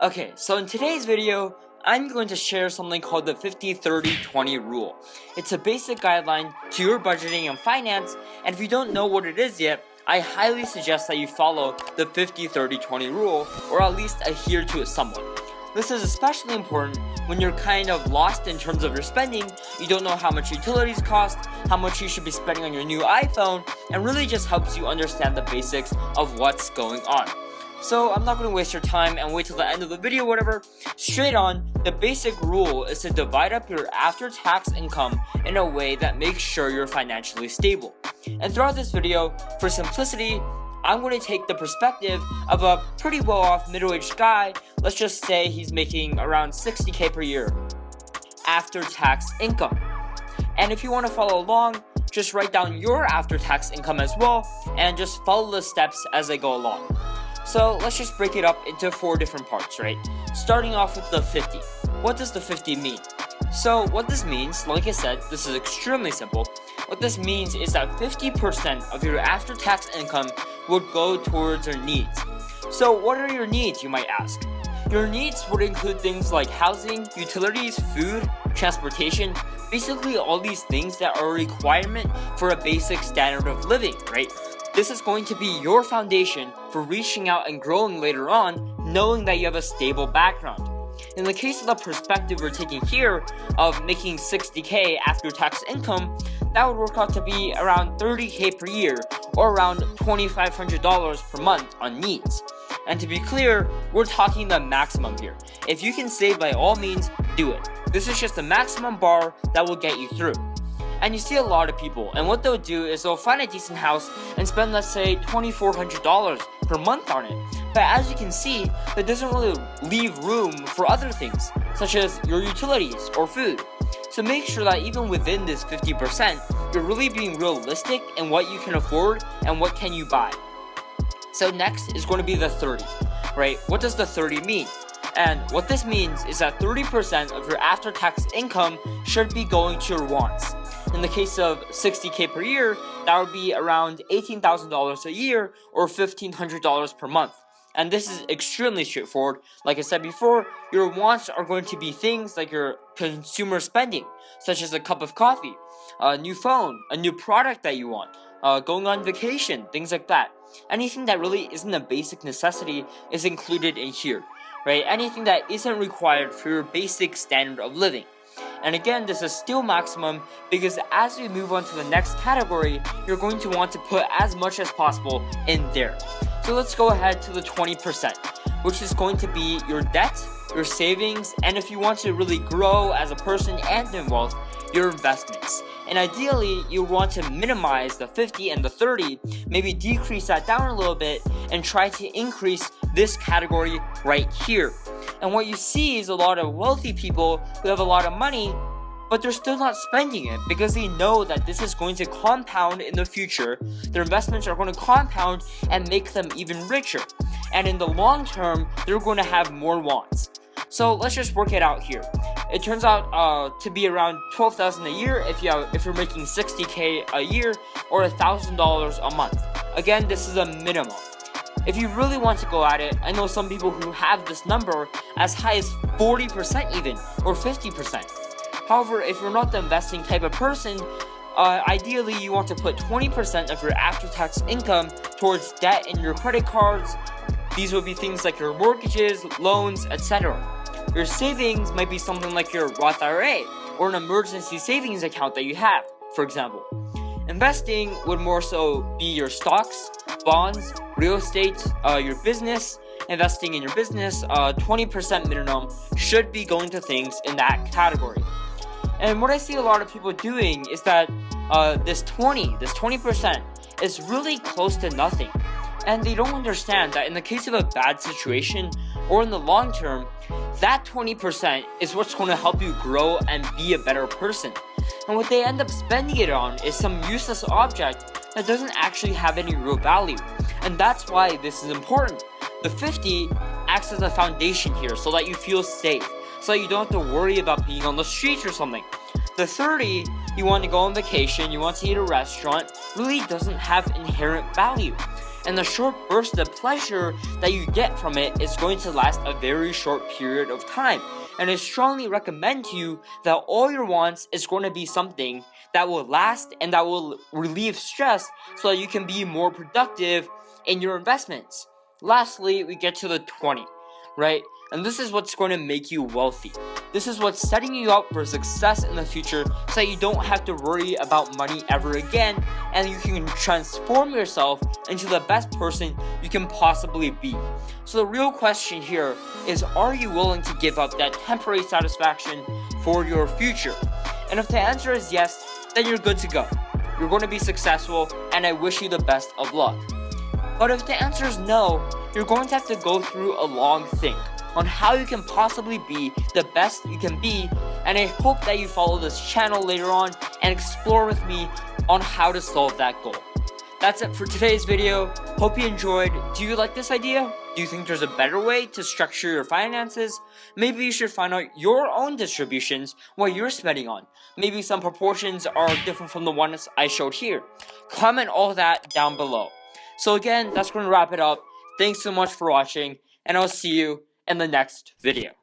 Okay, so in today's video, I'm going to share something called the 50-30-20 rule. It's a basic guideline to your budgeting and finance, and if you don't know what it is yet, I highly suggest that you follow the 50-30-20 rule, or at least adhere to it somewhat. This is especially important when you're kind of lost in terms of your spending, you don't know how much utilities cost, how much you should be spending on your new iPhone, and really just helps you understand the basics of what's going on. So I'm not going to waste your time and wait till the end of the video, whatever. Straight on, the basic rule is to divide up your after-tax income in a way that makes sure you're financially stable. And throughout this video, for simplicity, I'm going to take the perspective of a pretty well-off middle-aged guy. Let's just say he's making around $60K per year after-tax income. And if you want to follow along, just write down your after-tax income as well and just follow the steps as they go along. So let's just break it up into 4 different parts, right? Starting off with the 50. What does the 50 mean? So what this means, like I said, this is extremely simple. What this means is that 50% of your after-tax income would go towards your needs. So what are your needs, you might ask? Your needs would include things like housing, utilities, food, transportation, basically all these things that are a requirement for a basic standard of living, right? This is going to be your foundation for reaching out and growing later on, knowing that you have a stable background. In the case of the perspective we're taking here of making $60K after tax income, that would work out to be around $30K per year or around $2,500 per month on needs. And to be clear, we're talking the maximum here. If you can save, by all means, do it. This is just the maximum bar that will get you through. And you see a lot of people, and what they'll do is they'll find a decent house and spend, let's say, $2,400 per month on it. But as you can see, that doesn't really leave room for other things, such as your utilities or food. So make sure that even within this 50%, you're really being realistic in what you can afford and what can you buy. So next is going to be the 30, right? What does the 30 mean? And what this means is that 30% of your after-tax income should be going to your wants. In the case of $60K per year, that would be around $18,000 a year or $1,500 per month. And this is extremely straightforward. Like I said before, your wants are going to be things like your consumer spending, such as a cup of coffee, a new phone, a new product that you want, going on vacation, things like that. Anything that really isn't a basic necessity is included in here, right? Anything that isn't required for your basic standard of living. And again, this is still maximum because as we move on to the next category, you're going to want to put as much as possible in there. So let's go ahead to the 20%, which is going to be your debt, your savings, and if you want to really grow as a person and in wealth, your investments. And ideally, you want to minimize the 50 and the 30, maybe decrease that down a little bit and try to increase this category right here. And what you see is a lot of wealthy people who have a lot of money, but they're still not spending it because they know that this is going to compound in the future. Their investments are going to compound and make them even richer. And in the long term, they're going to have more wants. So let's just work it out here. It turns out to be around $12,000 a year if you're making $60K a year or $1,000 a month. Again, this is a minimum. If you really want to go at it, I know some people who have this number as high as 40% even, or 50%. However, if you're not the investing type of person, ideally you want to put 20% of your after-tax income towards debt in your credit cards. These would be things like your mortgages, loans, etc. Your savings might be something like your Roth IRA, or an emergency savings account that you have, for example. Investing would more so be your stocks, bonds, real estate, your business. Investing in your business, 20% minimum should be going to things in that category. And what I see a lot of people doing is that this 20% is really close to nothing. And they don't understand that in the case of a bad situation or in the long term, that 20% is what's going to help you grow and be a better person. And what they end up spending it on is some useless object that doesn't actually have any real value. And that's why this is important. The 50 acts as a foundation here so that you feel safe, so that you don't have to worry about being on the streets or something. The 30, you want to go on vacation, you want to eat at a restaurant, really doesn't have inherent value. and the short burst of pleasure that you get from it is going to last a very short period of time. And I strongly recommend to you that all your wants is going to be something that will last and that will relieve stress so that you can be more productive in your investments. Lastly, we get to the 20, right? And this is what's going to make you wealthy. This is what's setting you up for success in the future so that you don't have to worry about money ever again and you can transform yourself into the best person you can possibly be. So the real question here is, are you willing to give up that temporary satisfaction for your future? And if the answer is yes, then you're good to go. You're going to be successful and I wish you the best of luck. But if the answer is no, you're going to have to go through a long think on how you can possibly be the best you can be, and I hope that you follow this channel later on and explore with me on how to solve that goal. That's it for today's video. Hope you enjoyed. Do you like this idea? Do you think there's a better way to structure your finances? Maybe you should find out your own distributions, what you're spending on. Maybe some proportions are different from the ones I showed here. Comment all that down below. So again, that's going to wrap it up. Thanks so much for watching, and I'll see you in the next video.